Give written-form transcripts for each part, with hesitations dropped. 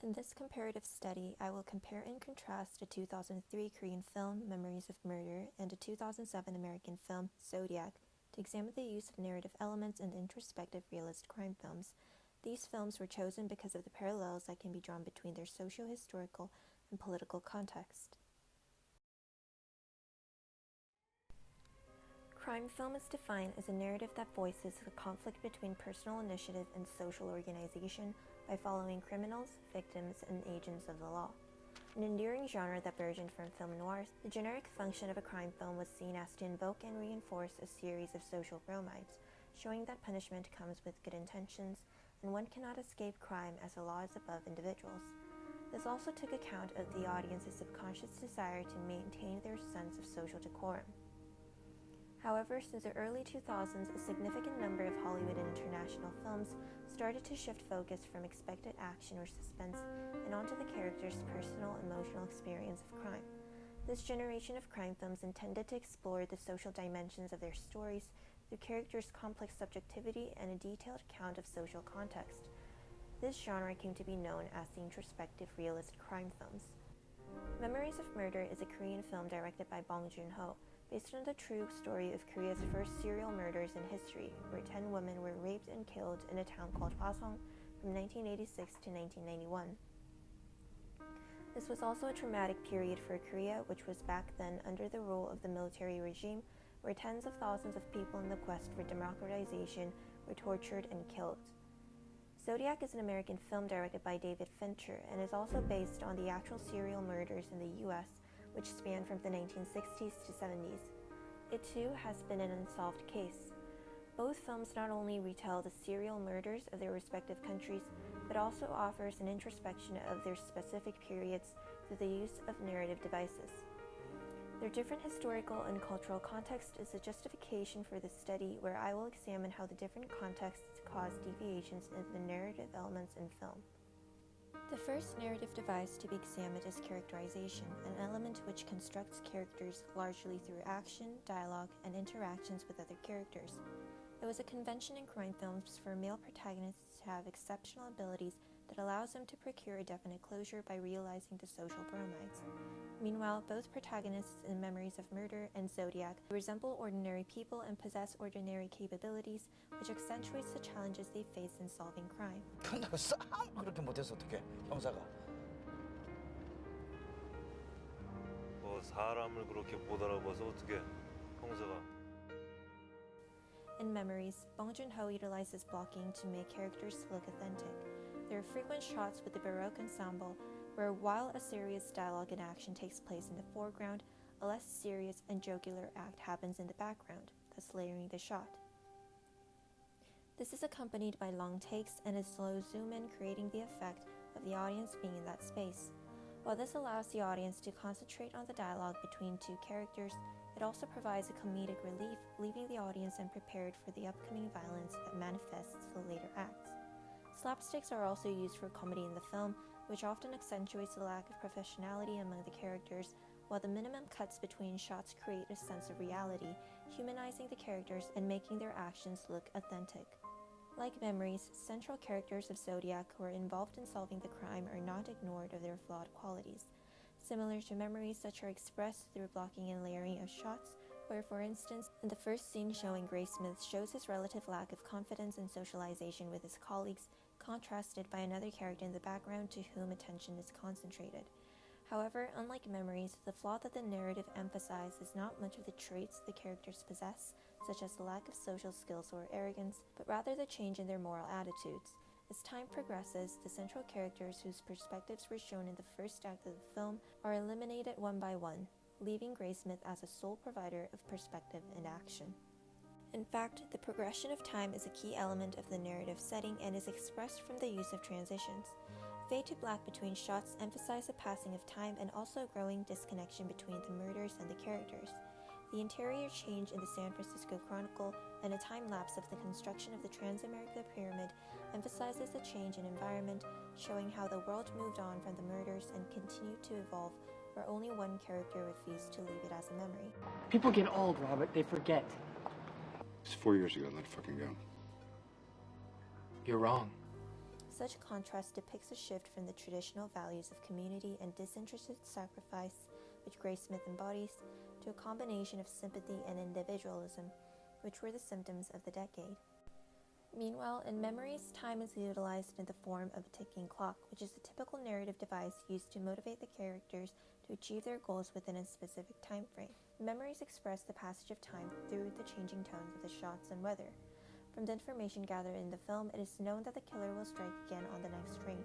In this comparative study, I will compare and contrast a 2003 Korean film, Memories of Murder, and a 2007 American film, Zodiac, to examine the use of narrative elements in introspective realist crime films. These films were chosen because of the parallels that can be drawn between their socio-historical and political context. Crime film is defined as a narrative that voices the conflict between personal initiative and social organization by following criminals, victims, and agents of the law. An enduring genre that burgeoned from film noir, the generic function of a crime film was seen as to invoke and reinforce a series of social bromides, showing that punishment comes with good intentions, and one cannot escape crime as the law is above individuals. This also took account of the audience's subconscious desire to maintain their sense of social decorum. However, since the early 2000s, a significant number of Hollywood and international films started to shift focus from expected action or suspense and onto the character's personal, emotional experience of crime. This generation of crime films intended to explore the social dimensions of their stories through characters' complex subjectivity and a detailed account of social context. This genre came to be known as the Introspective Realist Crime Films. Memories of Murder is a Korean film directed by BONG Joon-ho, based on the true story of Korea's first serial murders in history, where 10 women were raped and killed in a town called Hwasong from 1986 to 1991. This was also a traumatic period for Korea, which was back then under the rule of the military regime, where tens of thousands of people in the quest for democratization were tortured and killed. Zodiac is an American film directed by David Fincher and is also based on the actual serial murders in the U.S., which spanned from the 1960s to 70s. It too has been an unsolved case. Both films not only retell the serial murders of their respective countries, but also offers an introspection of their specific periods through the use of narrative devices. Their different historical and cultural context is a justification for this study, where I will examine how the different contexts cause deviations in the narrative elements in film. The first narrative device to be examined is characterization, an element which constructs characters largely through action, dialogue, and interactions with other characters. It was a convention in crime films for male protagonists to have exceptional abilities that allows them to procure a definite closure by realizing the social bromides. Meanwhile, both protagonists in Memories of Murder and Zodiac resemble ordinary people and possess ordinary capabilities, which accentuates the challenges they face in solving crime. 근데 싸움 그렇게 못해서 어떡해, 형사가. 뭐 사람을 그렇게 못 알아봐서 어떡해, 형사가. In Memories, BONG Joon-ho utilizes blocking to make characters look authentic. There are frequent shots with the Baroque ensemble, where while a serious dialogue and action takes place in the foreground, a less serious and jocular act happens in the background, thus layering the shot. This is accompanied by long takes and a slow zoom-in, creating the effect of the audience being in that space. While this allows the audience to concentrate on the dialogue between two characters, it also provides a comedic relief, leaving the audience unprepared for the upcoming violence that manifests the later acts. Slapsticks are also used for comedy in the film, which often accentuates the lack of professionality among the characters, while the minimum cuts between shots create a sense of reality, humanizing the characters and making their actions look authentic. Like Memories, central characters of Zodiac who are involved in solving the crime are not ignored of their flawed qualities. Similar to Memories, such are expressed through blocking and layering of shots, where, for instance, in the first scene showing Graysmith shows his relative lack of confidence and socialization with his colleagues, contrasted by another character in the background to whom attention is concentrated. However, unlike Memories, the flaw that the narrative emphasizes is not much of the traits the characters possess, such as the lack of social skills or arrogance, but rather the change in their moral attitudes. As time progresses, the central characters whose perspectives were shown in the first act of the film are eliminated one by one, leaving Graysmith as a sole provider of perspective and action. In fact, the progression of time is a key element of the narrative setting and is expressed from the use of transitions. Fade to black between shots emphasize the passing of time and also a growing disconnection between the murders and the characters. The interior change in the San Francisco Chronicle and a time lapse of the construction of the Transamerica Pyramid emphasizes a change in environment, showing how the world moved on from the murders and continued to evolve, where only one character refused to leave it as a memory. People get old, Robert. They forget. It's 4 years ago. Let it fucking go. You're wrong. Such contrast depicts a shift from the traditional values of community and disinterested sacrifice, which Graysmith embodies, to a combination of sympathy and individualism, which were the symptoms of the decade. Meanwhile, in Memories, time is utilized in the form of a ticking clock, which is a typical narrative device used to motivate the characters to achieve their goals within a specific time frame. Memories express the passage of time through the changing tones of the shots and weather. From the information gathered in the film, it is known that the killer will strike again on the next rain.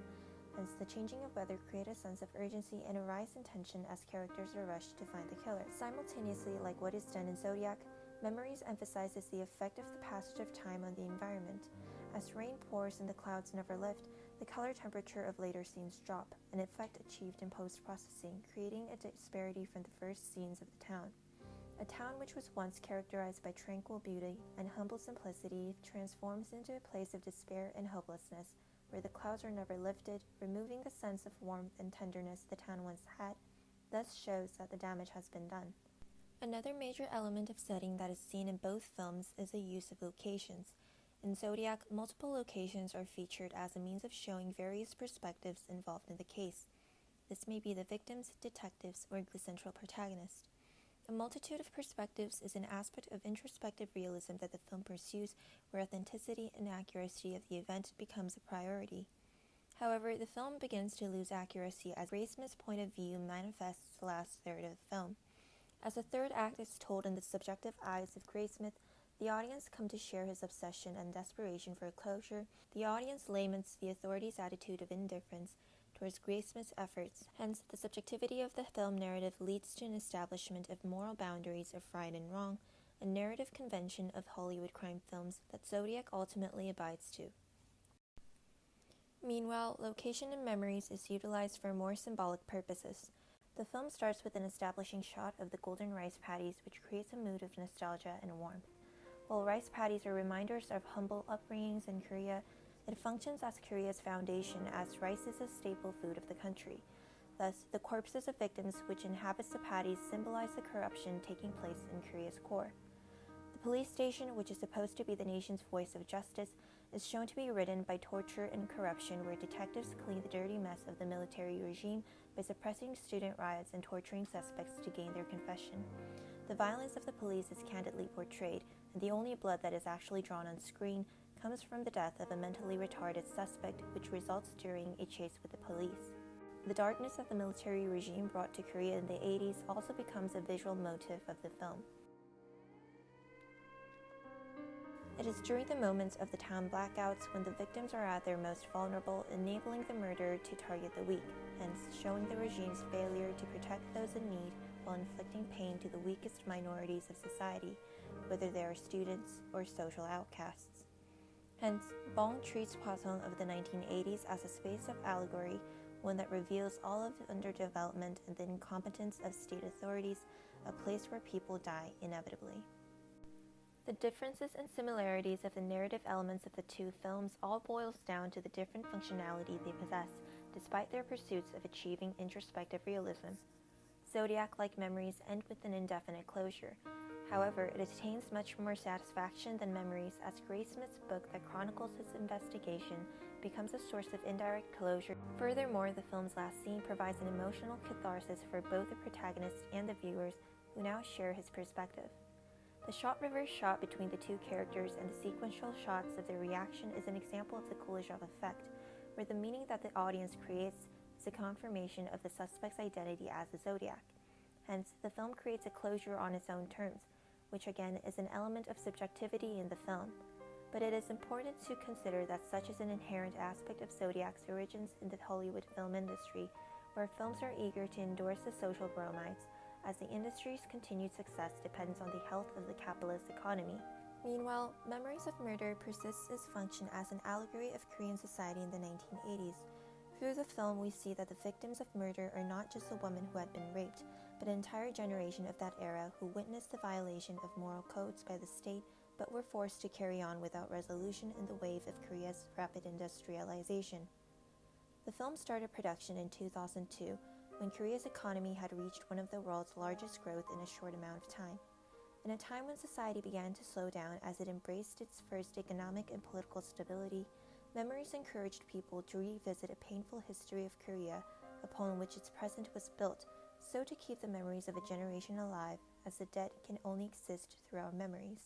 Hence, the changing of weather create a sense of urgency and a rise in tension as characters are rushed to find the killer. Simultaneously, like what is done in Zodiac, Memories emphasizes the effect of the passage of time on the environment. As rain pours and the clouds never lift, the color temperature of later scenes drop, an effect achieved in post-processing, creating a disparity from the first scenes of the town. A town which was once characterized by tranquil beauty and humble simplicity transforms into a place of despair and hopelessness, where the clouds are never lifted, removing the sense of warmth and tenderness the town once had, thus shows that the damage has been done. Another major element of setting that is seen in both films is the use of locations. In Zodiac, multiple locations are featured as a means of showing various perspectives involved in the case. This may be the victims, detectives, or the central protagonist. A multitude of perspectives is an aspect of introspective realism that the film pursues, where authenticity and accuracy of the event becomes a priority. However, the film begins to lose accuracy as Graysmith's point of view manifests the last third of the film. As the third act is told in the subjective eyes of Graysmith, the audience come to share his obsession and desperation for closure. The audience laments the authorities' attitude of indifference towards Graysmith's efforts. Hence, the subjectivity of the film narrative leads to an establishment of moral boundaries of right and wrong, a narrative convention of Hollywood crime films that Zodiac ultimately abides to. Meanwhile, location in Memories is utilized for more symbolic purposes. The film starts with an establishing shot of the golden rice paddies, which creates a mood of nostalgia and warmth. While rice paddies are reminders of humble upbringings in Korea, it functions as Korea's foundation, as rice is a staple food of the country. Thus, the corpses of victims which inhabits the paddies symbolize the corruption taking place in Korea's core. The police station, which is supposed to be the nation's voice of justice, is shown to be ridden by torture and corruption, where detectives clean the dirty mess of the military regime by suppressing student riots and torturing suspects to gain their confession. The violence of the police is candidly portrayed, and the only blood that is actually drawn on screen comes from the death of a mentally retarded suspect, which results during a chase with the police. The darkness that the military regime brought to Korea in the 80s also becomes a visual motif of the film. It is during the moments of the town blackouts when the victims are at their most vulnerable, enabling the murderer to target the weak, hence showing the regime's failure to protect those in need while inflicting pain to the weakest minorities of society, whether they are students or social outcasts. Hence, Bong treats Hwasong of the 1980s as a space of allegory, one that reveals all of the underdevelopment and the incompetence of state authorities, a place where people die inevitably. The differences and similarities of the narrative elements of the two films all boils down to the different functionality they possess, despite their pursuits of achieving introspective realism. Zodiac, like Memories, end with an indefinite closure. However, it attains much more satisfaction than Memories, as Graysmith's book that chronicles his investigation becomes a source of indirect closure. Furthermore, the film's last scene provides an emotional catharsis for both the protagonist and the viewers, who now share his perspective. The shot-reverse shot between the two characters and the sequential shots of their reaction is an example of the Kuleshov effect, where the meaning that the audience creates is a confirmation of the suspect's identity as a Zodiac. Hence, the film creates a closure on its own terms, which again is an element of subjectivity in the film. But it is important to consider that such is an inherent aspect of Zodiac's origins in the Hollywood film industry, where films are eager to endorse the social bromides, as the industry's continued success depends on the health of the capitalist economy. Meanwhile, Memories of Murder persists its function as an allegory of Korean society in the 1980s. Through the film, we see that the victims of murder are not just the woman who had been raped, but an entire generation of that era who witnessed the violation of moral codes by the state, but were forced to carry on without resolution in the wave of Korea's rapid industrialization. The film started production in 2002, when Korea's economy had reached one of the world's largest growth in a short amount of time. In a time when society began to slow down as it embraced its first economic and political stability, Memories encouraged people to revisit a painful history of Korea upon which its present was built, so to keep the memories of a generation alive, as the dead can only exist through our memories.